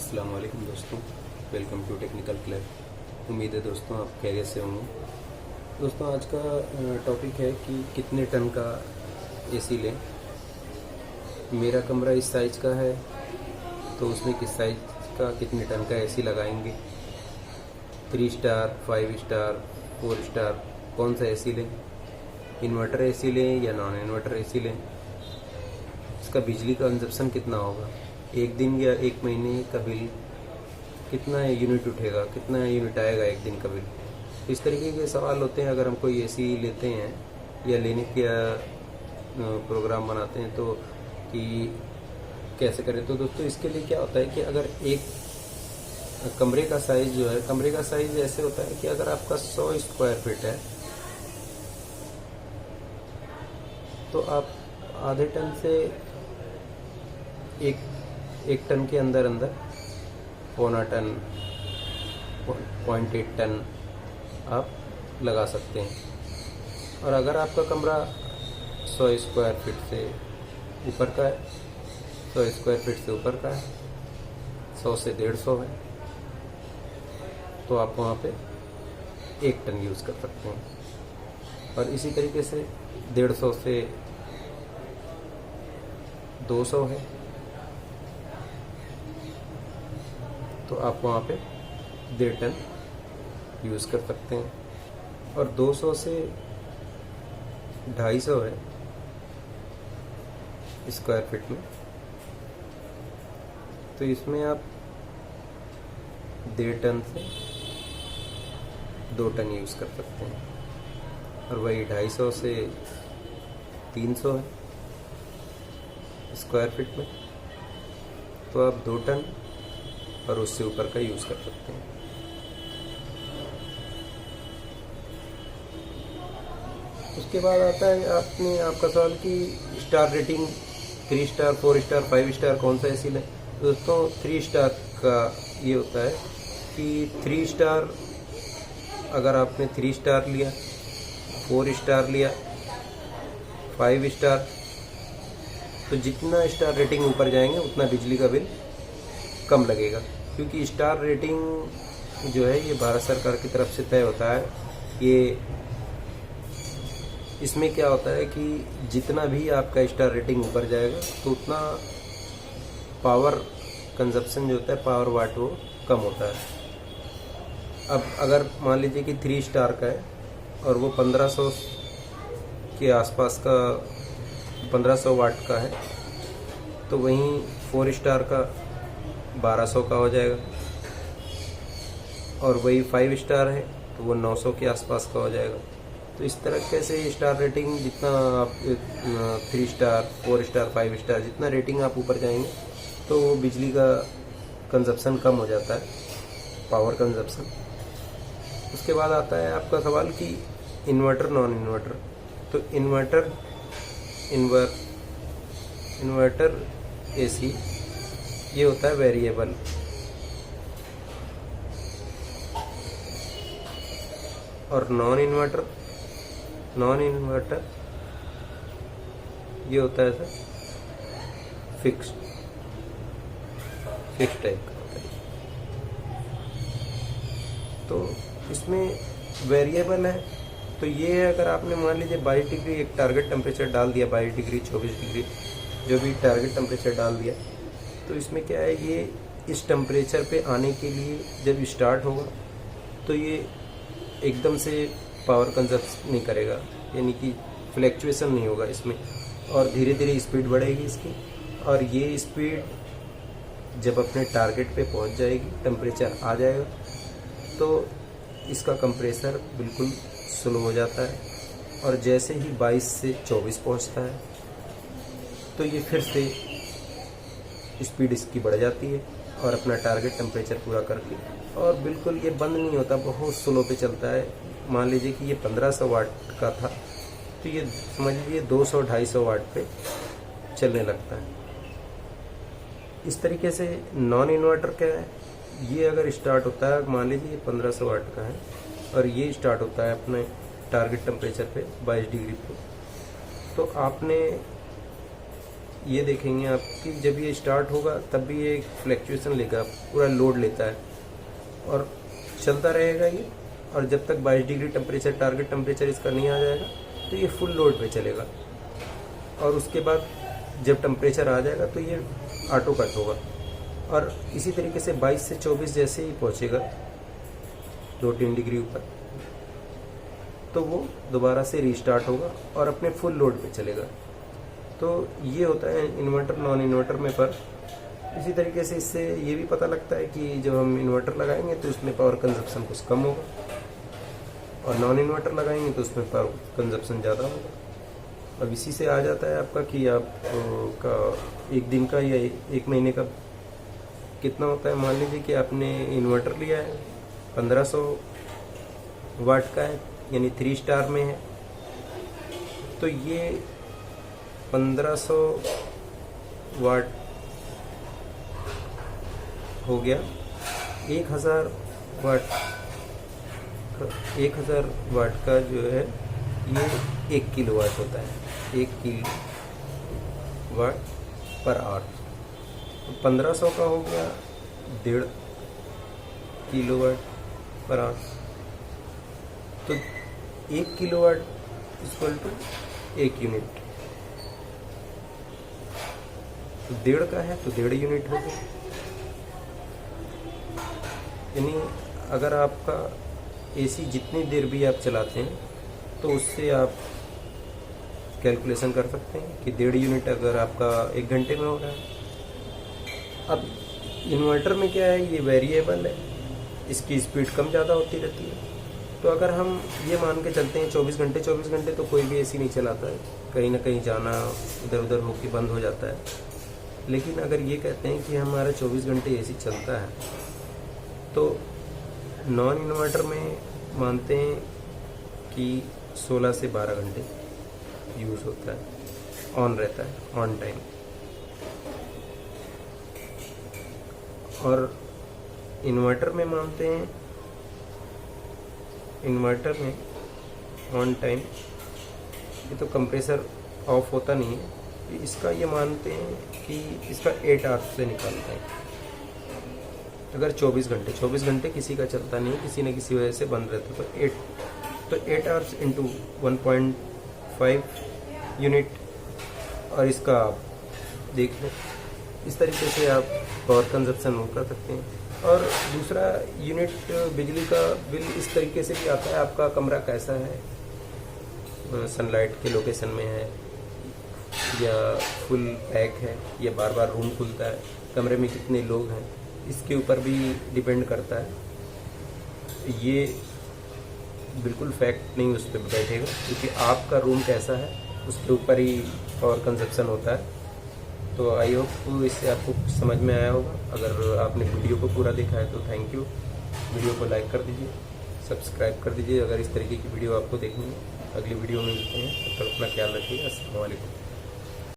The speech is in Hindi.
अस्सलाम वालेकुम दोस्तों, वेलकम टू टेक्निकल क्लब। उम्मीद है दोस्तों आप खैरियत से होंगे। दोस्तों आज का टॉपिक है कि कितने टन का एसी लें। मेरा कमरा इस साइज़ का है तो उसमें किस साइज़ का कितने टन का एसी लगाएंगे। 3 स्टार, 5 स्टार, 4 स्टार, कौन सा एसी लें? इन्वर्टर एसी लें या नॉन इन्वर्टर एसी लें? इसका बिजली का कंजप्शन कितना होगा? एक दिन या एक महीने का बिल कितना यूनिट उठेगा, कितना यूनिट आएगा एक दिन का बिल? इस तरीके के सवाल होते हैं अगर हम कोई एसी लेते हैं या लेने का प्रोग्राम बनाते हैं तो कि कैसे करें। तो दोस्तों इसके लिए क्या होता है कि अगर एक कमरे का साइज़ जो है, कमरे का साइज़ ऐसे होता है कि अगर आपका 100 स्क्वायर फीट है तो आप आधे टन से एक टन के अंदर पौना टन, 0.8 टन आप लगा सकते हैं। और अगर आपका कमरा 100 स्क्वायर फीट से ऊपर का है, 100 स्क्वायर फीट से ऊपर का है, 100 से 150 है, तो आप वहाँ पे 1 टन यूज़ कर सकते हैं। और इसी तरीके से 150 से 200 है तो आप वहाँ पे 1.5 टन यूज़ कर सकते हैं। और 200 से 250 है स्क्वायर फीट में, तो इसमें आप 1.5 टन से 2 टन यूज़ कर सकते हैं। और वही 250 से 300 है स्क्वायर फीट में, तो आप 2 टन और उससे ऊपर का यूज़ कर सकते हैं। उसके बाद आता है आपका सवाल कि star rating 3 star, 4 star, 5 star कौन सा एसी लें। दोस्तों 3 स्टार का ये होता है कि 3 स्टार अगर आपने 3 स्टार लिया, 4 स्टार लिया, 5 स्टार, तो जितना स्टार रेटिंग ऊपर जाएंगे उतना बिजली का बिल कम लगेगा। क्योंकि स्टार रेटिंग जो है ये भारत सरकार की तरफ से तय होता है। ये इसमें क्या होता है कि जितना भी आपका स्टार रेटिंग ऊपर जाएगा तो उतना पावर कंजप्शन जो होता है, पावर वाट, वो कम होता है। अब अगर मान लीजिए कि 3 स्टार का है और वो 1500 के आसपास का 1500 वाट का है, तो वहीं 4 स्टार का 1200 का हो जाएगा। और वही 5 स्टार है तो वो 900 के आसपास का हो जाएगा। तो इस तरह से स्टार रेटिंग जितना आप 3 स्टार, 4 स्टार, 5 स्टार, जितना रेटिंग आप ऊपर जाएंगे तो वो बिजली का कंजप्शन कम हो जाता है, पावर कंजप्शन। उसके बाद आता है आपका सवाल कि इन्वर्टर, नॉन इन्वर्टर। तो इन्वर्टर एसी ये होता है वेरिएबल, और नॉन इन्वर्टर ये होता है सर फिक्स टाइप का होता है। तो इसमें वेरिएबल है तो ये है, अगर आपने मान लीजिए 22 डिग्री एक टारगेट टेम्परेचर डाल दिया, 22 डिग्री, 24 डिग्री, जो भी टारगेट टेम्परेचर डाल दिया, तो इसमें क्या है, ये इस टेम्परेचर पे आने के लिए जब स्टार्ट होगा तो ये एकदम से पावर कंजप्शन नहीं करेगा, यानी कि फ्लैक्चुएशन नहीं होगा इसमें, और धीरे धीरे स्पीड बढ़ेगी इसकी। और ये स्पीड जब अपने टारगेट पे पहुंच जाएगी, टेम्परेचर आ जाएगा, तो इसका कंप्रेसर बिल्कुल स्लो हो जाता है। और जैसे ही 22 से 24 पहुंचता है तो ये फिर से स्पीड इसकी बढ़ जाती है और अपना टारगेट टेम्परेचर पूरा करके, और बिल्कुल ये बंद नहीं होता, बहुत स्लो पे चलता है। मान लीजिए कि ये 1500 वाट का था तो ये समझ लीजिए 200-250 वाट पे चलने लगता है। इस तरीके से नॉन इन्वर्टर क्या है, ये अगर स्टार्ट होता है, मान लीजिए ये 1500 वाट का है और ये स्टार्ट होता है अपने टारगेट टेम्परेचर पे 22 डिग्री पे, तो आपने ये देखेंगे आप कि जब ये स्टार्ट होगा तब भी ये फ्लैक्चुएशन लेगा, पूरा लोड लेता है और चलता रहेगा ये। और जब तक 22 डिग्री टेम्परेचर, टारगेट टेम्परेचर इसका नहीं आ जाएगा तो ये फुल लोड पे चलेगा। और उसके बाद जब टेम्परेचर आ जाएगा तो ये ऑटो कट होगा। और इसी तरीके से 22 से 24 जैसे ही पहुँचेगा 2-3 डिग्री ऊपर, तो वो दोबारा से रीस्टार्ट होगा और अपने फुल लोड पे चलेगा। तो ये होता है इन्वर्टर नॉन इन्वर्टर में पर। इसी तरीके से इससे ये भी पता लगता है कि जब हम इन्वर्टर लगाएंगे तो उसमें पावर कंजप्शन कुछ कम होगा, और नॉन इन्वर्टर लगाएंगे तो उसमें पावर कंजप्शन ज़्यादा होगा। अब इसी से आ जाता है आपका कि आप का एक दिन का या एक महीने का कितना होता है। मान लीजिए कि आपने इन्वर्टर लिया है 1500 वाट का है, यानी 3 स्टार में है, तो ये 1500 वाट हो गया। 1000 वाट का जो है ये 1 किलोवाट होता है, 1 किलोवाट पर आवर। 1500 का हो गया 1.5 किलोवाट पर आवर। तो 1 किलोवाट इक्वल टू 1 यूनिट। तो 1.5 का है तो 1.5 यूनिट हो गया। यानी अगर आपका एसी जितनी देर भी आप चलाते हैं तो उससे आप कैलकुलेशन कर सकते हैं कि 1.5 यूनिट अगर आपका 1 घंटे में हो रहा है। अब इन्वर्टर में क्या है, ये वेरिएबल है, इसकी स्पीड कम ज़्यादा होती रहती है। तो अगर हम ये मान के चलते हैं 24 घंटे तो कोई भी एसी नहीं चलाता है, कहीं ना कहीं जाना इधर उधर होकर बंद हो जाता है। लेकिन अगर ये कहते हैं कि हमारा 24 घंटे एसी चलता है, तो नॉन इन्वर्टर में मानते हैं कि 16 से 12 घंटे यूज़ होता है, ऑन रहता है, ऑन टाइम। और इन्वर्टर में मानते हैं, इन्वर्टर में ऑन टाइम ये तो कंप्रेसर ऑफ होता नहीं है, इसका ये मानते हैं कि इसका 8 आवर्स से निकालता है। अगर 24 घंटे किसी का चलता नहीं, किसी न किसी वजह से बंद रहता है, तो 8 आवर्स इंटू 1.5 यूनिट। और इसका देख लें, इस तरीके से आप पावर कंजप्शन वो कर सकते हैं। और दूसरा यूनिट बिजली का बिल इस तरीके से भी आता है, आपका कमरा कैसा है, सनलाइट के लोकेशन में है या फुल पैक है या बार बार रूम खुलता है, कमरे में कितने लोग हैं, इसके ऊपर भी डिपेंड करता है। ये बिल्कुल फैक्ट नहीं उस पर बैठेगा, क्योंकि आपका रूम कैसा है उसके ऊपर ही पावर कंजप्शन होता है। तो आई होप इससे आपको समझ में आया होगा। अगर आपने वीडियो को पूरा देखा है तो थैंक यू। वीडियो को लाइक कर दीजिए, सब्सक्राइब कर दीजिए अगर इस तरीके की वीडियो आपको देखनी है। अगली वीडियो में मिलते हैं, तब तक अपना ख्याल रखिए। अस्सलाम वालेकुम।